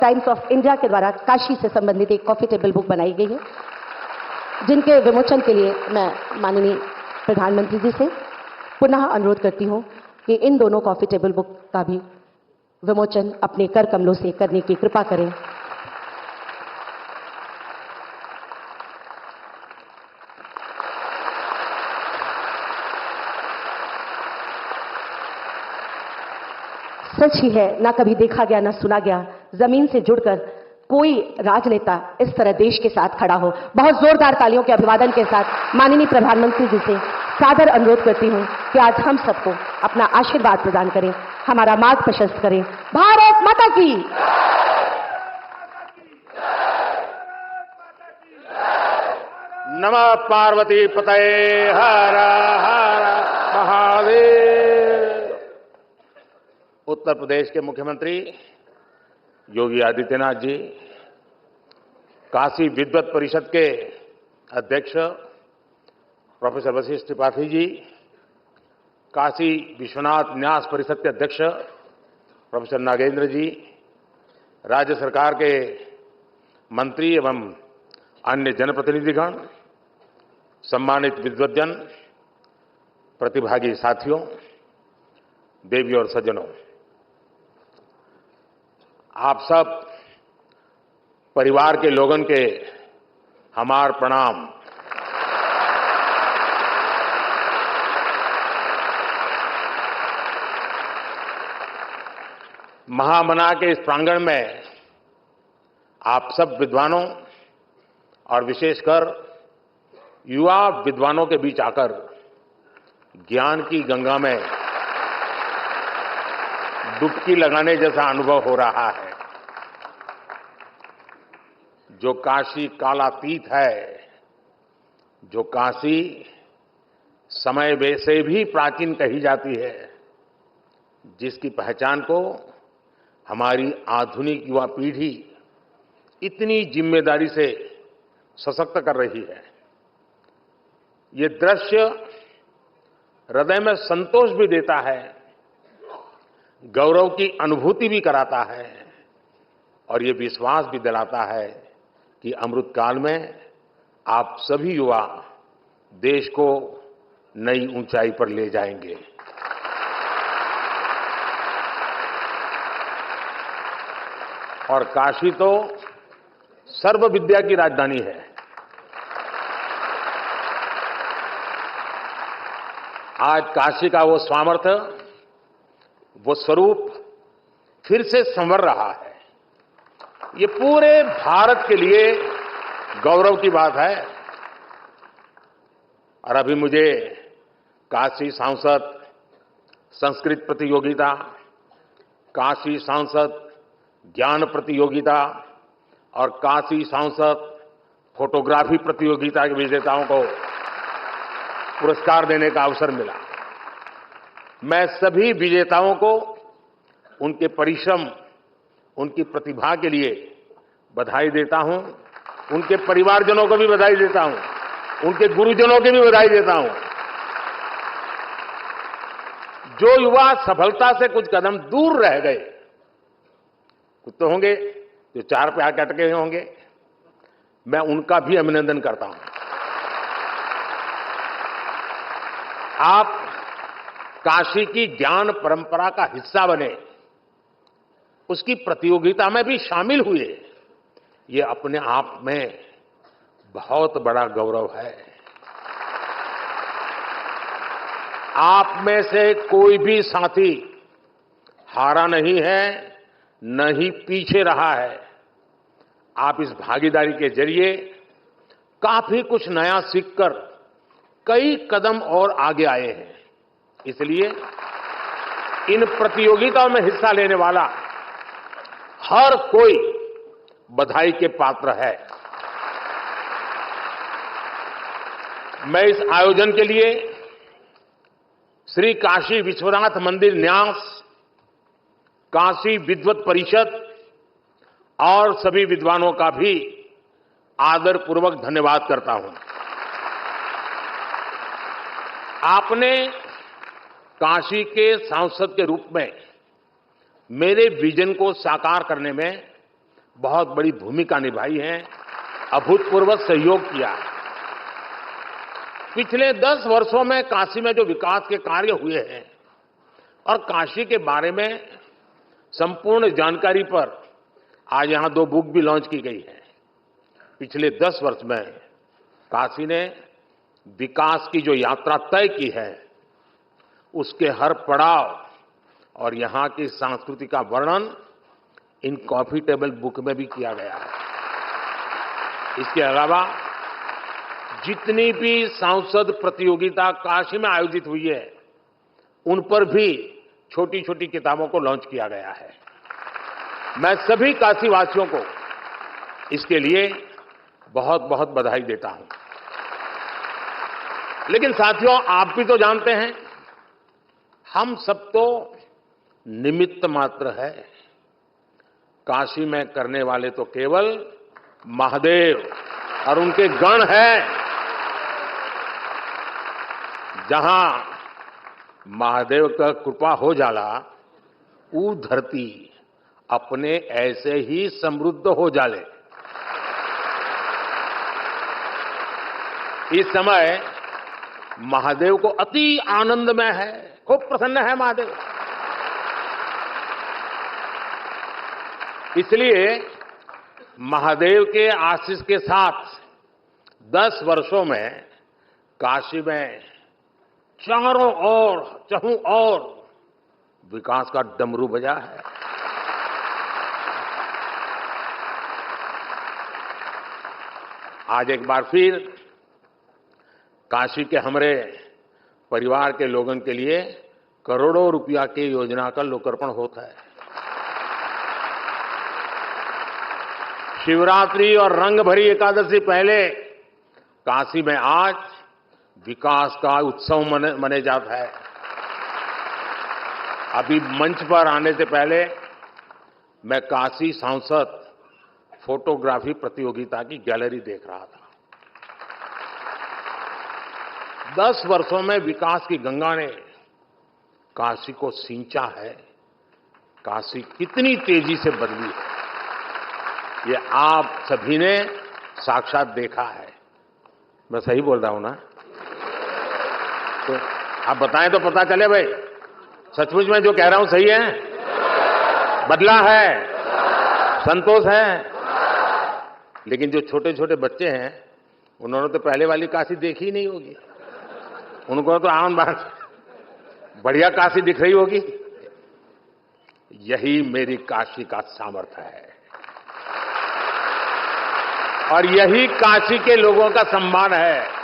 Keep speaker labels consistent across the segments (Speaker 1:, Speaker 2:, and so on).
Speaker 1: Times of India के द्वारा काशी से संबंधित एक कॉफी टेबल बुक बनाई गई है, जिनके विमोचन के लिए मैं माननीय प्रधानमंत्री जी से पुनः अनुरोध करती हूं कि इन दोनों कॉफी टेबल बुक का भी विमोचन अपने कर कमलों से करने की कृपा करें। सच ही है, ना कभी देखा गया ना सुना गया, जमीन से जुड़कर कोई राजनेता इस तरह देश के साथ खड़ा हो। बहुत जोरदार तालियों के अभिवादन के साथ माननीय प्रधानमंत्री जी से सादर अनुरोध करती हूं कि आज हम सबको अपना आशीर्वाद प्रदान करें, हमारा मार्ग प्रशस्त करें। भारत माता की।
Speaker 2: नमः पार्वती पतये हर हर महादेव। उत्तर प्रदेश के मुख्यमंत्री योगी आदित्यनाथ जी, काशी विद्वत परिषद के अध्यक्ष प्रोफेसर वशिष्ठ त्रिपाठी जी, काशी विश्वनाथ न्यास परिषद के अध्यक्ष प्रोफेसर नागेंद्र जी, राज्य सरकार के मंत्री एवं अन्य जनप्रतिनिधिगण, सम्मानित विद्वद्जन, प्रतिभागी साथियों, देवी और सज्जनों, आप सब परिवार के लोगन के हमार प्रणाम। महामना के इस प्रांगण में आप सब विद्वानों और विशेषकर युवा विद्वानों के बीच आकर ज्ञान की गंगा में डुबकी लगाने जैसा अनुभव हो रहा है। जो काशी कालातीत है, जो काशी समय से भी प्राचीन कही जाती है, जिसकी पहचान को हमारी आधुनिक युवा पीढ़ी इतनी जिम्मेदारी से सशक्त कर रही है, ये दृश्य हृदय में संतोष भी देता है, गौरव की अनुभूति भी कराता है और ये विश्वास भी दिलाता है कि अमृत काल में आप सभी युवा देश को नई ऊंचाई पर ले जाएंगे। और काशी तो सर्व विद्या की राजधानी है। आज काशी का वो सामर्थ्य, वो स्वरूप फिर से संवर रहा है। ये पूरे भारत के लिए गौरव की बात है। और अभी मुझे काशी सांसद संस्कृत प्रतियोगिता, काशी सांसद ज्ञान प्रतियोगिता और काशी सांसद फोटोग्राफी प्रतियोगिता के विजेताओं को पुरस्कार देने का अवसर मिला। मैं सभी विजेताओं को उनके परिश्रम, उनकी प्रतिभा के लिए बधाई देता हूं। उनके परिवारजनों को भी बधाई देता हूं, उनके गुरुजनों की भी बधाई देता हूं। जो युवा सफलता से कुछ कदम दूर रह गए, कुछ तो होंगे जो चार पे आके अटके होंगे, मैं उनका भी अभिनंदन करता हूं। आप काशी की ज्ञान परंपरा का हिस्सा बने, उसकी प्रतियोगिता में भी शामिल हुए, ये अपने आप में बहुत बड़ा गौरव है। आप में से कोई भी साथी हारा नहीं है, न ही पीछे रहा है। आप इस भागीदारी के जरिए काफी कुछ नया सीखकर कई कदम और आगे आए हैं। इसलिए इन प्रतियोगिताओं में हिस्सा लेने वाला हर कोई बधाई के पात्र है। मैं इस आयोजन के लिए श्री काशी विश्वनाथ मंदिर न्यास, काशी विद्वत परिषद और सभी विद्वानों का भी आदरपूर्वक धन्यवाद करता हूं। आपने काशी के सांसद के रूप में मेरे विजन को साकार करने में बहुत बड़ी भूमिका निभाई है, अभूतपूर्व सहयोग किया है। पिछले 10 वर्षों में काशी में जो विकास के कार्य हुए हैं और काशी के बारे में संपूर्ण जानकारी पर आज यहां 2 बुक भी लॉन्च की गई है। पिछले 10 वर्ष में काशी ने विकास की जो यात्रा तय की है, उसके हर पड़ाव और यहां की संस्कृति का वर्णन इन कॉफी टेबल बुक में भी किया गया है। इसके अलावा जितनी भी सांसद प्रतियोगिता काशी में आयोजित हुई है, उन पर भी छोटी छोटी किताबों को लॉन्च किया गया है। मैं सभी काशीवासियों को इसके लिए बहुत बहुत बधाई देता हूं। लेकिन साथियों, आप भी तो जानते हैं, हम सब तो निमित्त मात्र है। काशी में करने वाले तो केवल महादेव और उनके गण हैं। जहां महादेव का कृपा हो जाला, वो धरती अपने ऐसे ही समृद्ध हो जाले। इस समय महादेव को अति आनंद में है, खूब प्रसन्न है महादेव। इसलिए महादेव के आशीष के साथ 10 वर्षों में काशी में चारों ओर, चहुं ओर विकास का डमरू बजा है। आज एक बार फिर काशी के हमारे परिवार के लोगों के लिए करोड़ों रुपया की योजना का लोकार्पण होता है। शिवरात्रि और रंग भरी एकादशी पहले काशी में आज विकास का उत्सव मने जाता है। अभी मंच पर आने से पहले मैं काशी सांसद फोटोग्राफी प्रतियोगिता की गैलरी देख रहा था। 10 वर्षों में विकास की गंगा ने काशी को सींचा है। काशी कितनी तेजी से बदली है, ये आप सभी ने साक्षात देखा है। मैं सही बोल रहा हूं ना? तो आप बताएं तो पता चले भाई, सचमुच में जो कह रहा हूं सही है? बदला है, संतोष है। लेकिन जो छोटे छोटे बच्चे हैं, उन्होंने तो पहले वाली काशी देखी ही नहीं होगी। उनको तो आम बात बढ़िया काशी दिख रही होगी। यही मेरी काशी का सामर्थ्य है और यही काशी के लोगों का सम्मान है।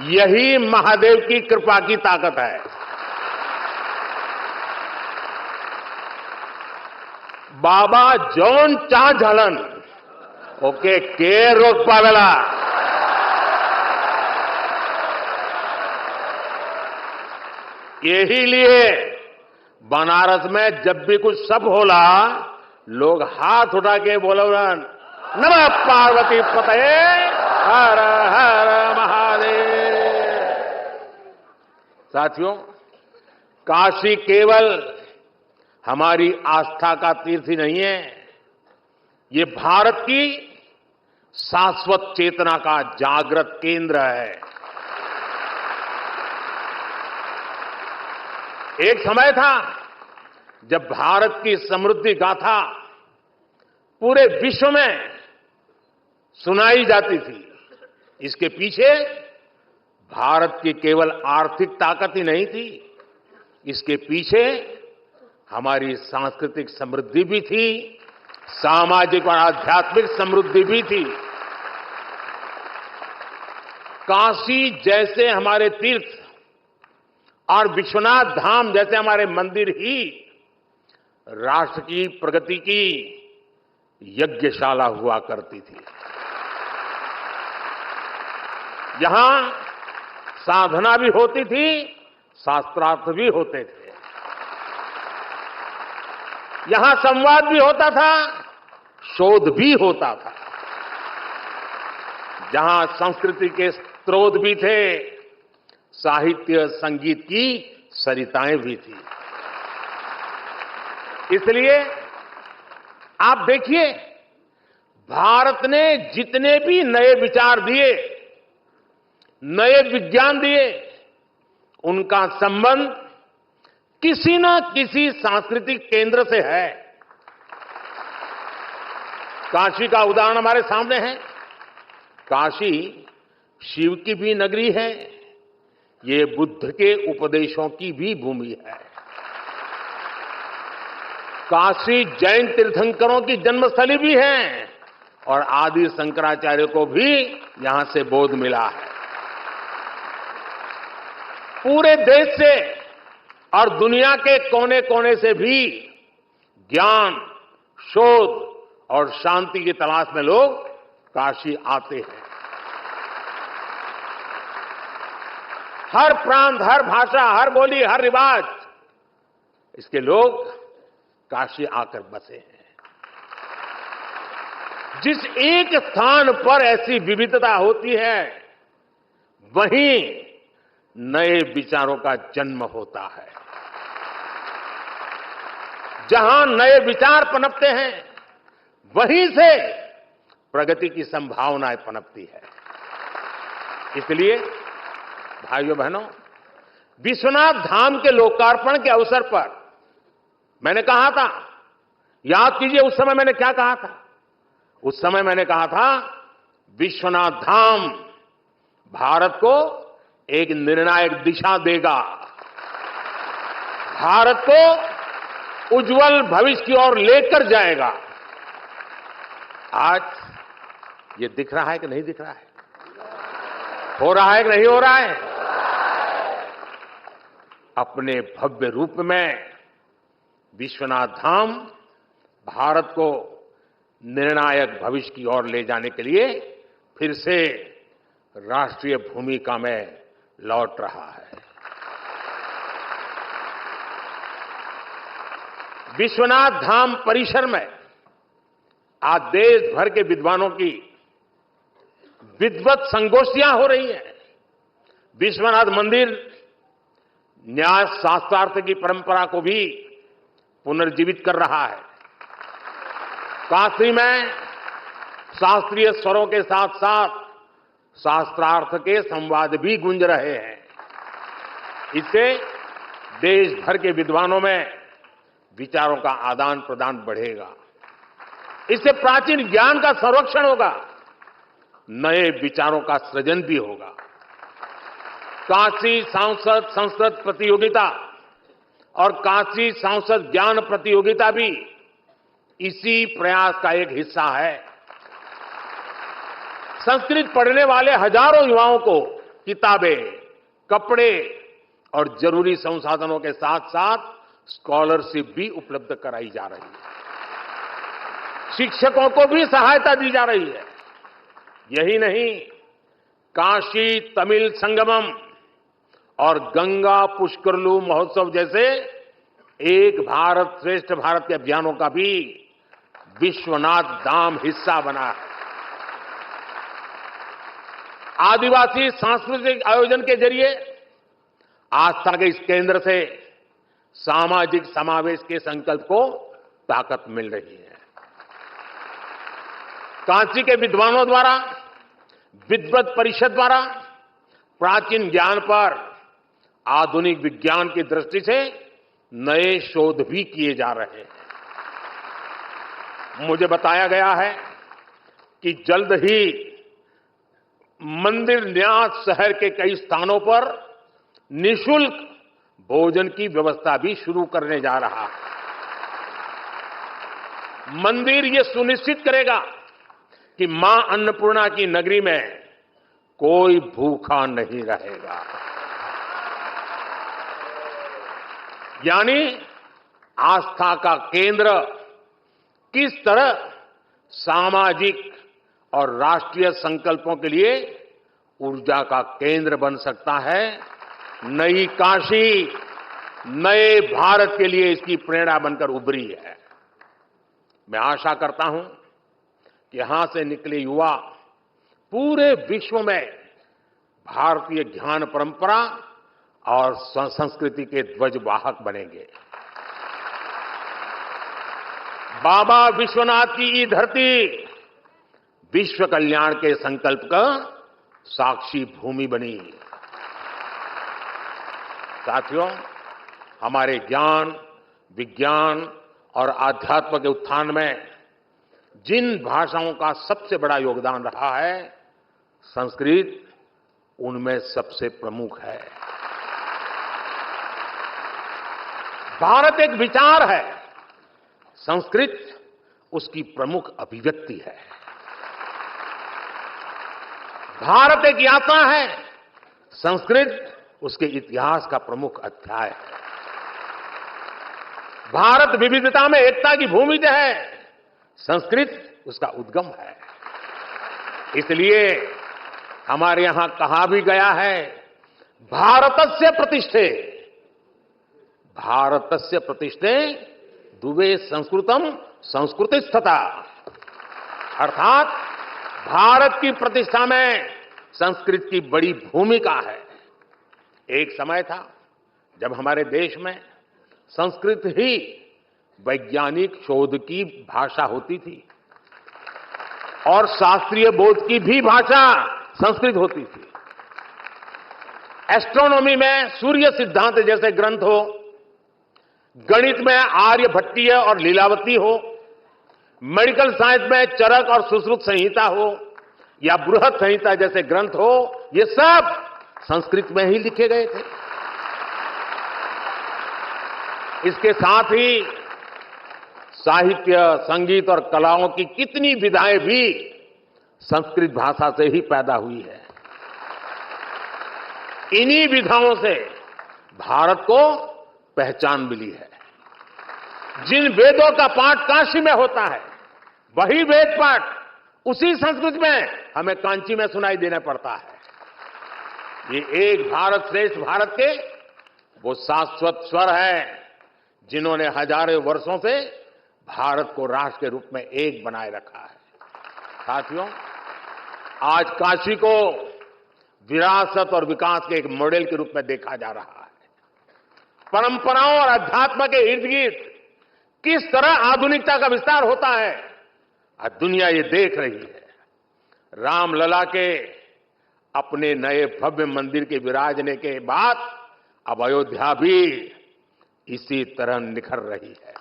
Speaker 2: यही महादेव की कृपा की ताकत है। बाबा जौन चा झालन ओके के रोक पावेला। यही लिए बनारस में जब भी कुछ सब होला, लोग हाथ उठा के बोलन, नमः पार्वती पतये हर हर महादेव। साथियों, काशी केवल हमारी आस्था का तीर्थ ही नहीं है, ये भारत की शाश्वत चेतना का जागृत केंद्र है। एक समय था जब भारत की समृद्धि गाथा पूरे विश्व में सुनाई जाती थी। इसके पीछे भारत की केवल आर्थिक ताकत ही नहीं थी, इसके पीछे हमारी सांस्कृतिक समृद्धि भी थी, सामाजिक और आध्यात्मिक समृद्धि भी थी। काशी जैसे हमारे तीर्थ और विश्वनाथ धाम जैसे हमारे मंदिर ही राष्ट्र की प्रगति की यज्ञशाला हुआ करती थी। यहां साधना भी होती थी, शास्त्रार्थ भी होते थे। यहां संवाद भी होता था, शोध भी होता था। जहां संस्कृति के स्रोत भी थे, साहित्य संगीत की सरिताएं भी थी। इसलिए आप देखिए भारत ने जितने भी नए विचार दिए, नए विज्ञान दिए, उनका संबंध किसी न किसी सांस्कृतिक केंद्र से है। काशी का उदाहरण हमारे सामने है। काशी शिव की भी नगरी है, ये बुद्ध के उपदेशों की भी भूमि है। काशी जैन तीर्थंकरों की जन्मस्थली भी है और आदि शंकराचार्य को भी यहां से बोध मिला है। पूरे देश से और दुनिया के कोने कोने से भी ज्ञान, शोध और शांति की तलाश में लोग काशी आते हैं। हर प्रांत, हर भाषा, हर बोली, हर रिवाज, इसके लोग काशी आकर बसे हैं। जिस एक स्थान पर ऐसी विविधता होती है, वहीं नए विचारों का जन्म होता है। जहां नए विचार पनपते हैं, वहीं से प्रगति की संभावनाएं पनपती है। इसलिए भाइयों बहनों, विश्वनाथ धाम के लोकार्पण के अवसर पर मैंने कहा था, याद कीजिए उस समय मैंने क्या कहा था। उस समय मैंने कहा था, विश्वनाथ धाम भारत को एक निर्णायक दिशा देगा, भारत को उज्जवल भविष्य की ओर लेकर जाएगा। आज ये दिख रहा है कि नहीं दिख रहा है? हो रहा है कि नहीं हो रहा है? अपने भव्य रूप में विश्वनाथ धाम भारत को निर्णायक भविष्य की ओर ले जाने के लिए फिर से राष्ट्रीय भूमिका में लौट रहा है। विश्वनाथ धाम परिसर में आज देश भर के विद्वानों की विद्वत संगोष्ठियां हो रही हैं। विश्वनाथ मंदिर न्याय शास्त्रार्थ की परंपरा को भी पुनर्जीवित कर रहा है। काशी में शास्त्रीय स्वरों के साथ साथ शास्त्रार्थ के संवाद भी गूंज रहे हैं। इससे देश भर के विद्वानों में विचारों का आदान प्रदान बढ़ेगा। इससे प्राचीन ज्ञान का संरक्षण होगा, नए विचारों का सृजन भी होगा। काशी सांसद संस्कृत प्रतियोगिता और काशी सांसद ज्ञान प्रतियोगिता भी इसी प्रयास का एक हिस्सा है। संस्कृत पढ़ने वाले हजारों युवाओं को किताबें, कपड़े और जरूरी संसाधनों के साथ साथ स्कॉलरशिप भी उपलब्ध कराई जा रही है। शिक्षकों को भी सहायता दी जा रही है। यही नहीं, काशी तमिल संगमम और गंगा पुष्करलू महोत्सव जैसे एक भारत श्रेष्ठ भारत के अभियानों का भी विश्वनाथ धाम हिस्सा बना है। आदिवासी सांस्कृतिक आयोजन के जरिए आस्था के इस केंद्र से सामाजिक समावेश के संकल्प को ताकत मिल रही है। काशी के विद्वानों द्वारा, विद्वत परिषद द्वारा प्राचीन ज्ञान पर आधुनिक विज्ञान की दृष्टि से नए शोध भी किए जा रहे हैं। मुझे बताया गया है कि जल्द ही मंदिर न्यास शहर के कई स्थानों पर निःशुल्क भोजन की व्यवस्था भी शुरू करने जा रहा है। मंदिर ये सुनिश्चित करेगा कि मां अन्नपूर्णा की नगरी में कोई भूखा नहीं रहेगा। यानी आस्था का केंद्र किस तरह सामाजिक और राष्ट्रीय संकल्पों के लिए ऊर्जा का केंद्र बन सकता है, नई काशी नए भारत के लिए इसकी प्रेरणा बनकर उभरी है। मैं आशा करता हूं कि यहां से निकले युवा पूरे विश्व में भारतीय ज्ञान परंपरा और संस्कृति के ध्वजवाहक बनेंगे। बाबा विश्वनाथ की ये धरती विश्व कल्याण के संकल्प का साक्षी भूमि बनी। साथियों, हमारे ज्ञान, विज्ञान और आध्यात्म के उत्थान में जिन भाषाओं का सबसे बड़ा योगदान रहा है, संस्कृत उनमें सबसे प्रमुख है। भारत एक विचार है, संस्कृत उसकी प्रमुख अभिव्यक्ति है। भारत एक यात्रा है, संस्कृत उसके इतिहास का प्रमुख अध्याय है। भारत विविधता में एकता की भूमि है, संस्कृत उसका उद्गम है। इसलिए हमारे यहां कहा भी गया है, भारतस्य प्रतिष्ठे, भारतस्य प्रतिष्ठे दुवे संस्कृतम संस्कृतिस्तथा, अर्थात भारत की प्रतिष्ठा में संस्कृत की बड़ी भूमिका है। एक समय था जब हमारे देश में संस्कृत ही वैज्ञानिक शोध की भाषा होती थी और शास्त्रीय बोध की भी भाषा संस्कृत होती थी। एस्ट्रोनॉमी में सूर्य सिद्धांत जैसे ग्रंथ हो, गणित में आर्यभट्टीय और लीलावती हो, मेडिकल साइंस में चरक और सुश्रुत संहिता हो या बृहद संहिता जैसे ग्रंथ हो, ये सब संस्कृत में ही लिखे गए थे। इसके साथ ही साहित्य, संगीत और कलाओं की कितनी विधाएं भी संस्कृत भाषा से ही पैदा हुई है। इन्हीं विधाओं से भारत को पहचान मिली है। जिन वेदों का पाठ काशी में होता है, वही वेद पाठ उसी संस्कृत में हमें कांची में सुनाई देना पड़ता है। ये एक भारत श्रेष्ठ भारत के वो शाश्वत स्वर है जिन्होंने हजारों वर्षों से भारत को राष्ट्र के रूप में एक बनाए रखा है। साथियों, आज काशी को विरासत और विकास के एक मॉडल के रूप में देखा जा रहा है। परंपराओं और अध्यात्म के इर्द गिर्द किस तरह आधुनिकता का विस्तार होता है, आज दुनिया ये देख रही है। रामलला के अपने नए भव्य मंदिर के विराजने के बाद अब अयोध्या भी इसी तरह निखर रही है।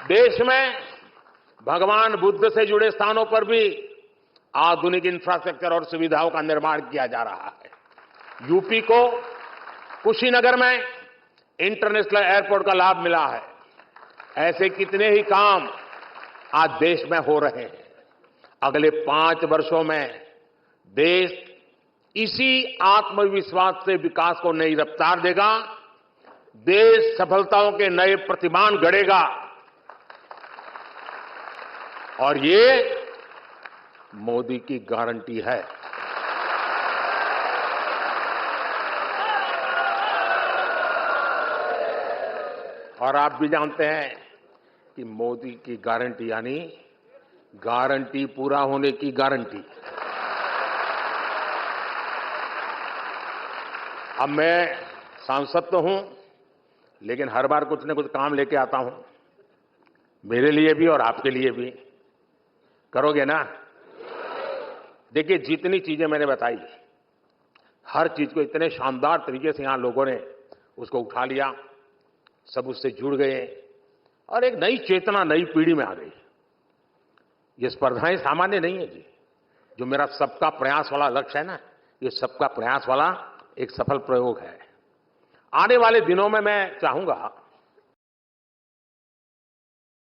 Speaker 2: देश में भगवान बुद्ध से जुड़े स्थानों पर भी आधुनिक इंफ्रास्ट्रक्चर और सुविधाओं का निर्माण किया जा रहा है। यूपी को कुशीनगर में इंटरनेशनल एयरपोर्ट का लाभ मिला है। ऐसे कितने ही काम आज देश में हो रहे हैं। अगले 5 वर्षों में देश इसी आत्मविश्वास से विकास को नई रफ्तार देगा। देश सफलताओं के नए प्रतिमान गढ़ेगा और ये मोदी की गारंटी है। और आप भी जानते हैं कि मोदी की गारंटी यानी गारंटी पूरा होने की गारंटी। अब मैं सांसद तो हूं, लेकिन हर बार कुछ न कुछ काम लेके आता हूं, मेरे लिए भी और आपके लिए भी। करोगे ना? देखिए, जितनी चीजें मैंने बताई, हर चीज को इतने शानदार तरीके से यहां लोगों ने उसको उठा लिया, सब उससे जुड़ गए और एक नई चेतना नई पीढ़ी में आ गई। ये स्पर्धाएं सामान्य नहीं है जी। जो मेरा सबका प्रयास वाला लक्ष्य है ना, ये सबका प्रयास वाला एक सफल प्रयोग है। आने वाले दिनों में मैं चाहूंगा